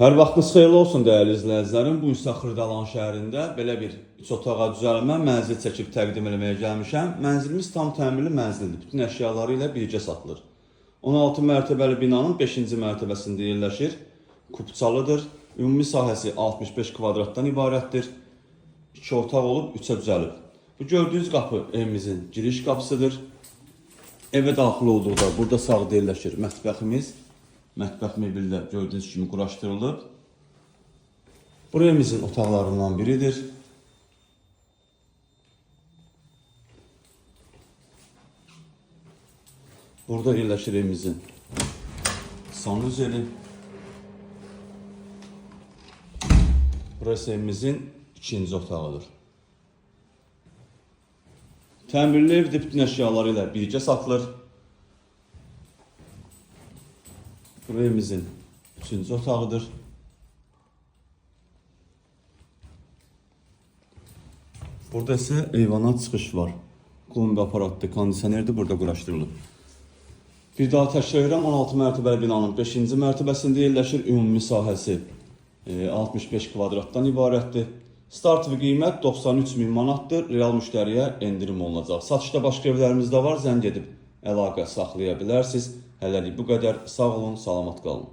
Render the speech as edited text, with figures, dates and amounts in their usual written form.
Hər vaxtınız xeyirli olsun dəyərli izləyicilərim. Bu isə Xırdalan şəhərində belə bir 3 otağa düzəlmə mənzil çəkib təqdim etməyə gəlmişəm. Mənzilimiz tam təmirli mənzildir. Bütün əşyaları ilə birgə satılır. 16 mərtəbəli binanın 5-ci mərtəbəsində yerləşir. Kupçalıdır. Ümumi sahəsi 65 kvadratdan ibarətdir. 2 otaq olub 3-ə düzəlib. Bu gördüyünüz qapı evimizin giriş qapısıdır. Evə daxil olduqda burada sağda yerləşir mətbəximiz. Mətbəx mebeli də gördüyünüz kimi quraşdırılıb. Bu evimizin otaqlarından biridir. Burada yerləşir evimizin sanuzeli. Burası evimizin ikinci otağıdır. Təmirli evdə bütün əşyaları ilə birgə satılır. Bu evimizin 3-cü otağıdır. Burada ise eyvana çıxış var. Kombi aparatlı, kondisionerdir burada quraşdırılıb. Bir daha təkrar edirəm, 16 mərtəbəli binanın 5-ci mərtəbəsində yerləşir. Ümumi sahəsi 65 kvadratdan ibarətdir. Start və qiymət 93.000 manatdır. Real müştəriyə endirim olunacaq. Satışda başqa evlərimiz də var. Zəng edib əlaqə saxlaya bilərsiniz. Hələlik bu qədər. Sağ olun, salamat qalın.